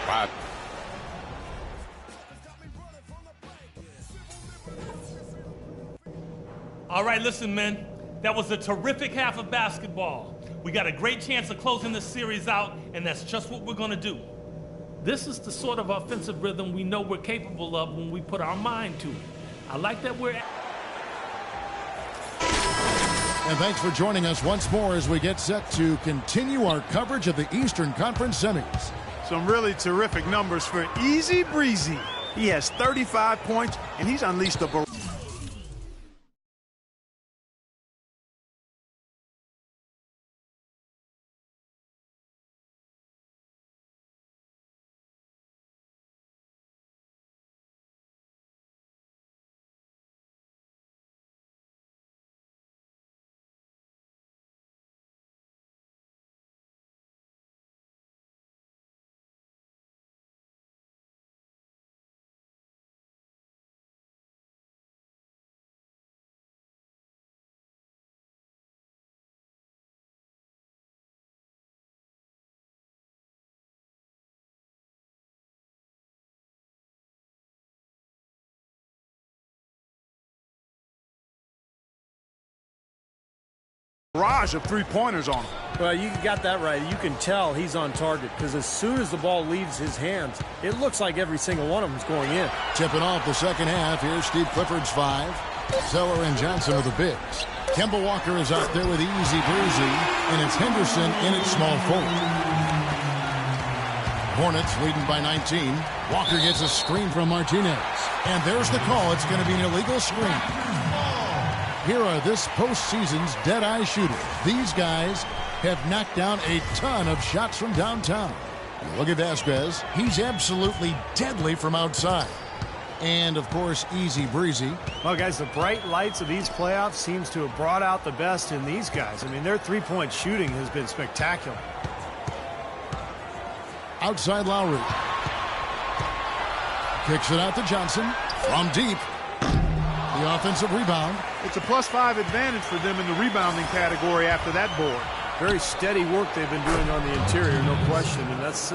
Wow. All right, listen, men. That was a terrific half of basketball. We got a great chance of closing this series out, and that's just what we're going to do. This is the sort of offensive rhythm we know we're capable of when we put our mind to it. I like that we're... And thanks for joining us once more as we get set to continue our coverage of the Eastern Conference semis. Some really terrific numbers for Easy Breezy. He has 35 points, and he's unleashed a... barrage of three-pointers on him. Well, you got that right. You can tell he's on target because as soon as the ball leaves his hands, it looks like every single one of them is going in. Tipping off the second half. Here's Steve Clifford's 5. Zeller and Johnson are the bigs. Kemba Walker is out there with Easy Breezy, and it's Henderson in at small forward. Hornets leading by 19. Walker gets a screen from Martinez. And there's the call. It's going to be an illegal screen. Here are this postseason's dead-eye shooters. These guys have knocked down a ton of shots from downtown. Look at Vasquez. He's absolutely deadly from outside. And, of course, Easy Breezy. Well, guys, the bright lights of these playoffs seems to have brought out the best in these guys. I mean, their three-point shooting has been spectacular. Outside Lowry. Kicks it out to Johnson. From deep. The offensive rebound. It's a +5 advantage for them in the rebounding category after that board. Very steady work they've been doing on the interior, no question, and that's...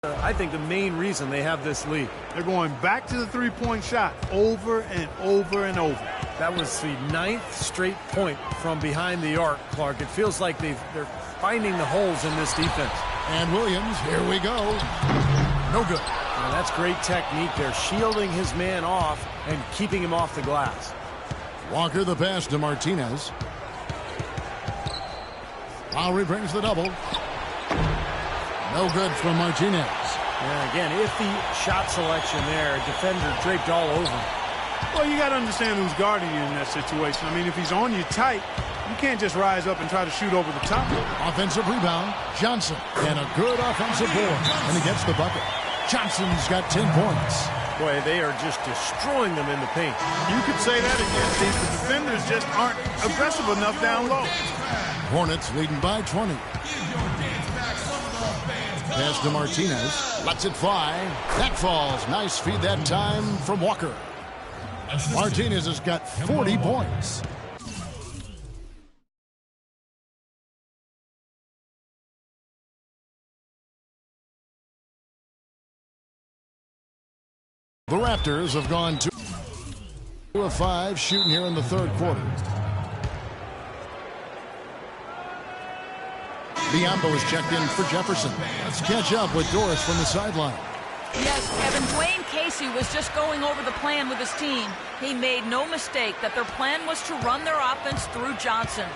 I think the main reason they have this lead. They're going back to the three-point shot over and over and over. That was the 9th straight point from behind the arc, Clark. It feels like they're finding the holes in this defense. And Williams, here we go. No good. Now that's great technique. They're shielding his man off and keeping him off the glass. Walker the pass to Martinez. Lowry brings the double. No good from Martinez. Yeah, again, iffy shot selection there. Defender draped all over him. Well, you got to understand who's guarding you in that situation. I mean, if he's on you tight, you can't just rise up and try to shoot over the top. Offensive rebound, Johnson. And a good offensive board. And he gets the bucket. Johnson's got 10 points. Boy, they are just destroying them in the paint. You could say that again, Steve. The defenders just aren't aggressive enough down low. Hornets leading by 20. Pass to Martinez. Lets it fly. That falls. Nice feed that time from Walker. Martinez has got 40 points. The Raptors have gone 2 of 5 shooting here in the third quarter. Biombo is checked in for Jefferson. Let's catch up with Doris from the sideline. Yes, Kevin, Dwayne Casey was just going over the plan with his team. He made no mistake that their plan was to run their offense through Johnson.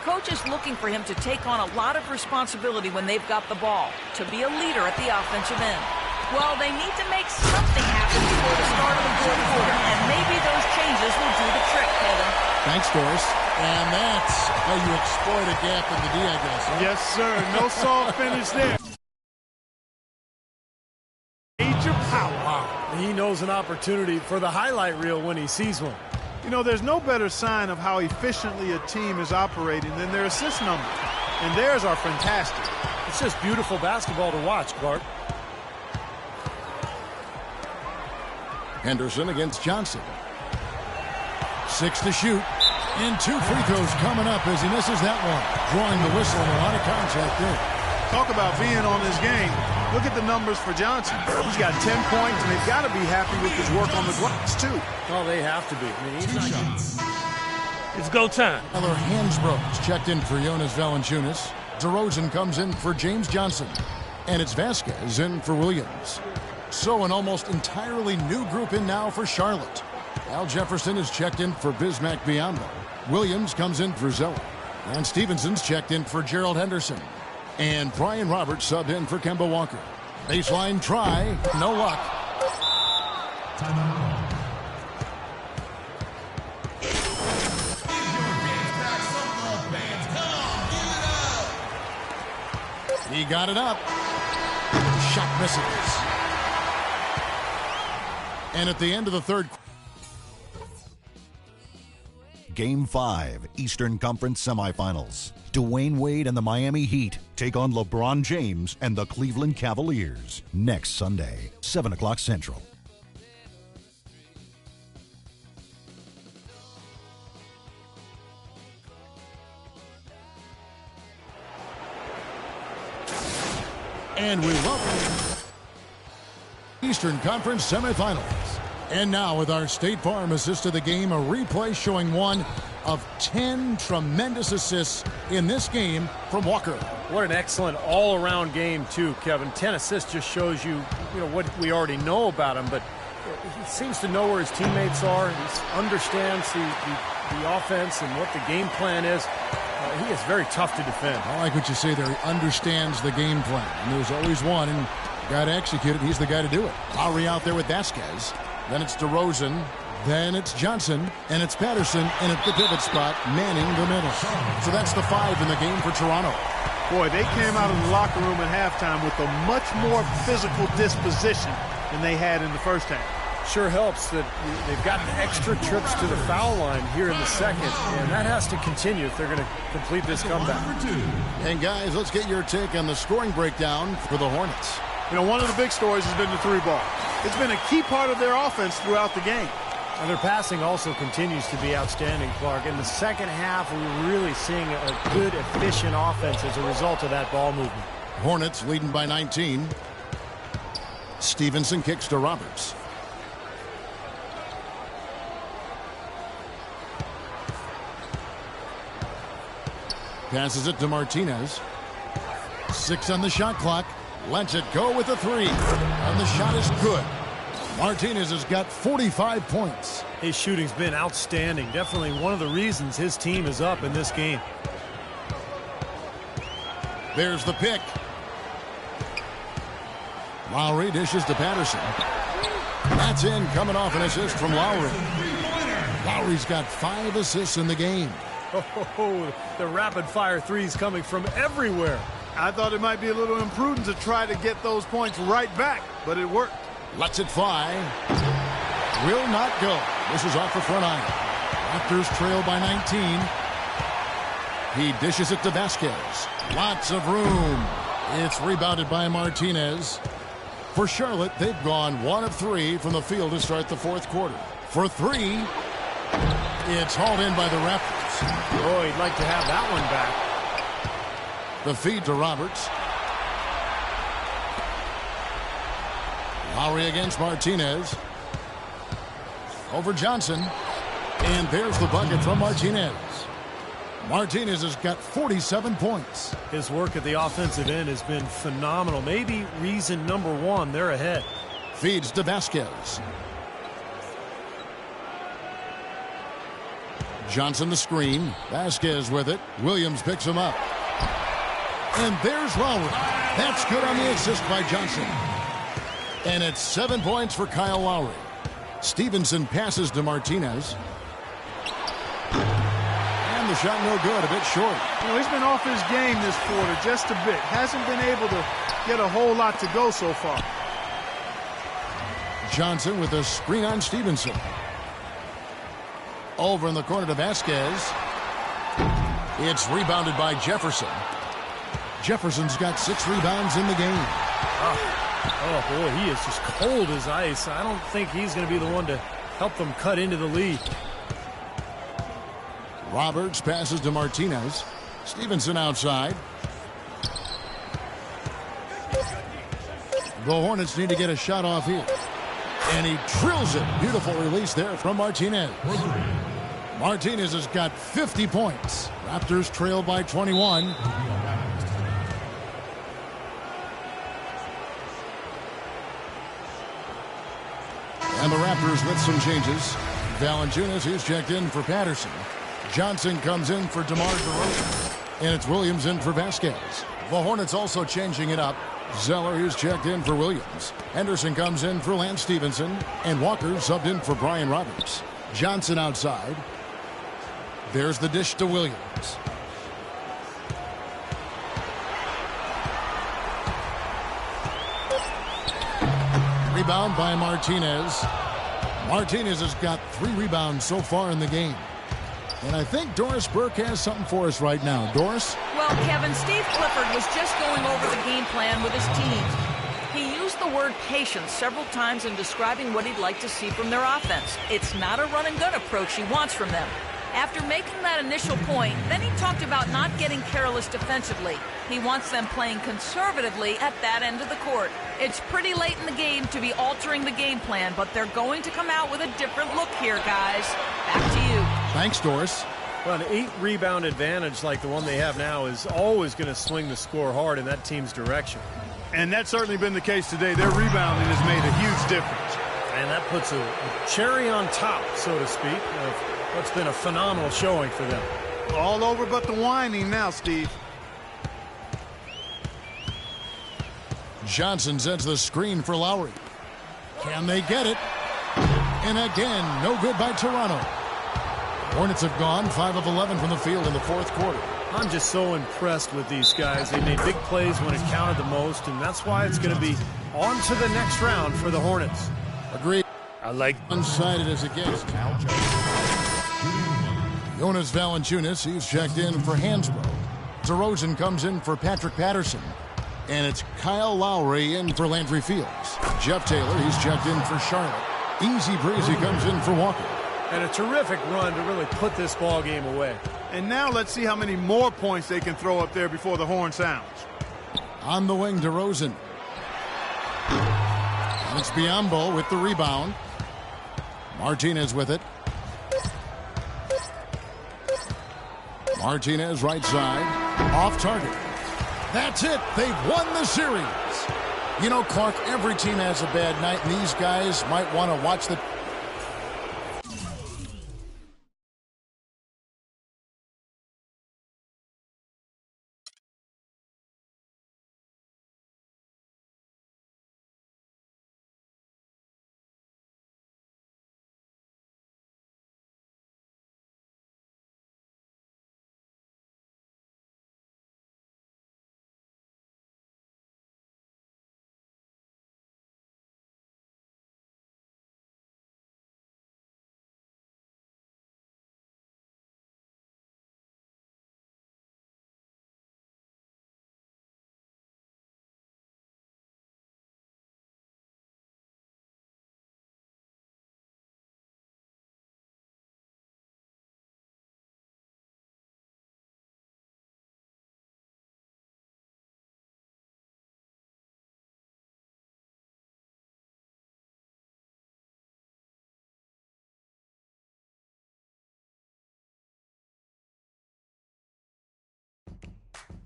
Coach is looking for him to take on a lot of responsibility when they've got the ball, to be a leader at the offensive end. Well, they need to make something happen before the start of the fourth quarter, and maybe those changes will do the trick, Kevin. Thanks, Doris. And that's how you exploit a gap in the D, I guess. Huh? Yes, sir. No soft finish there. Major power. Wow. He knows an opportunity for the highlight reel when he sees one. You know, there's no better sign of how efficiently a team is operating than their assist numbers. And theirs are fantastic. It's just beautiful basketball to watch, Clark. Henderson against Johnson. 6 to shoot. And 2 free throws coming up as he misses that one. Drawing the whistle and a lot of contact there. Talk about being on his game. Look at the numbers for Johnson. He's got 10 points, and they've got to be happy with his work on the glass, too. Well, they have to be. I mean, he's not shots. It's go time. Tyler Hansbrough is checked in for Jonas Valanciunas. DeRozan comes in for James Johnson. And it's Vasquez in for Williams. So an almost entirely new group in now for Charlotte. Al Jefferson is checked in for Bismack Biyombo. Williams comes in for Zeller. And Stevenson's checked in for Gerald Henderson. And Brian Roberts subbed in for Kemba Walker. Baseline try, no luck. He got it up. Shot misses. And at the end of the third quarter, Game 5, Eastern Conference Semifinals. Dwayne Wade and the Miami Heat take on LeBron James and the Cleveland Cavaliers next Sunday, 7 o'clock Central. and we welcome Eastern Conference Semifinals. And now with our State Farm assist to the game, a replay showing one of 10 tremendous assists in this game from Walker. What an excellent all-around game, too, Kevin. 10 assists just shows you, what we already know about him, but he seems to know where his teammates are. He understands the offense and what the game plan is. He is very tough to defend. I like what you say there. He understands the game plan, and there's always one, and got to execute it. He's the guy to do it. Lowry out there with Vasquez. Then it's DeRozan. Then it's Johnson, and it's Patterson, and at the pivot spot, manning the middle. So that's the 5 in the game for Toronto. Boy, they came out of the locker room at halftime with a much more physical disposition than they had in the first half. Sure helps that they've gotten extra trips to the foul line here in the second, and that has to continue if they're going to complete this comeback. And guys, let's get your take on the scoring breakdown for the Hornets. One of the big stories has been the 3-ball. It's been a key part of their offense throughout the game. And their passing also continues to be outstanding, Clark. In the second half, we're really seeing a good, efficient offense as a result of that ball movement. Hornets leading by 19. Stevenson kicks to Roberts. Passes it to Martinez. 6 on the shot clock. Lets it go with a 3. And the shot is good. Martinez has got 45 points. His shooting's been outstanding. Definitely one of the reasons his team is up in this game. There's the pick. Lowry dishes to Patterson. That's in, coming off an assist from Lowry. Lowry's got 5 assists in the game. Oh, the rapid-fire threes coming from everywhere. I thought it might be a little imprudent to try to get those points right back, but it worked. Lets it fly. Will not go. This is off the front iron. Raptors trail by 19. He dishes it to Vasquez. Lots of room. It's rebounded by Martinez. For Charlotte, they've gone 1 of 3 from the field to start the fourth quarter. For 3, it's hauled in by the Raptors. Oh, he'd like to have that one back. The feed to Roberts. Lowry against Martinez. Over Johnson. And there's the bucket from Martinez. Martinez has got 47 points. His work at the offensive end has been phenomenal. Maybe reason number 1, they're ahead. Feeds to Vasquez. Johnson the screen. Vasquez with it. Williams picks him up. And there's Lowry. That's good on the assist by Johnson. And it's 7 points for Kyle Lowry. Stevenson passes to Martinez. And the shot no good, a bit short. He's been off his game this quarter just a bit. Hasn't been able to get a whole lot to go so far. Johnson with a screen on Stevenson. Over in the corner to Vasquez. It's rebounded by Jefferson. Jefferson's got 6 rebounds in the game. Oh, boy, he is just cold as ice. I don't think he's going to be the one to help them cut into the lead. Roberts passes to Martinez. Stevenson outside. The Hornets need to get a shot off here. And he drills it. Beautiful release there from Martinez. Martinez has got 50 points. Raptors trail by 21. And the Raptors with some changes. Valanciunas, he's checked in for Patterson. Johnson comes in for DeMar DeRozan. And it's Williams in for Vasquez. The Hornets also changing it up. Zeller, he's checked in for Williams. Henderson comes in for Lance Stevenson. And Walker subbed in for Brian Roberts. Johnson outside. There's the dish to Williams. Rebound by Martinez. Martinez has got 3 rebounds so far in the game. And I think Doris Burke has something for us right now. Doris? Well, Kevin, Steve Clifford was just going over the game plan with his team. He used the word patience several times in describing what he'd like to see from their offense. It's not a run-and-gun approach he wants from them. After making that initial point, then he talked about not getting careless defensively. He wants them playing conservatively at that end of the court. It's pretty late in the game to be altering the game plan, but they're going to come out with a different look here, guys. Back to you. Thanks, Doris. Well, an 8-rebound advantage like the one they have now is always going to swing the score hard in that team's direction. And that's certainly been the case today. Their rebounding has made a huge difference. And that puts a cherry on top, so to speak, of what's been a phenomenal showing for them. All over but the whining now, Steve. Johnson sets the screen for Lowry. Can they get it? And again, no good by Toronto. Hornets have gone 5 of 11 from the field in the fourth quarter. I'm just so impressed with these guys. They made big plays when it counted the most, and that's why it's going to be on to the next round for the Hornets. Agreed. I like unsided as it gets. Jonas Valanciunas, he's checked in for Hansbrough. DeRozan comes in for Patrick Patterson. And it's Kyle Lowry in for Landry Fields. Jeff Taylor, he's checked in for Charlotte. Easy breezy comes in for Walker. And a terrific run to really put this ball game away. And now let's see how many more points they can throw up there before the horn sounds. On the wing, DeRozan. And it's Biyombo with the rebound. Martinez with it. Martinez right side. Off target. That's it. They've won the series. You know, Clark, every team has a bad night, and these guys might want to watch the...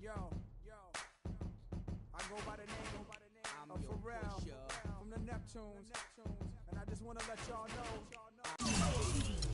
Yo, I go by the name of Pharrell from the Neptunes, and I just want to let y'all know.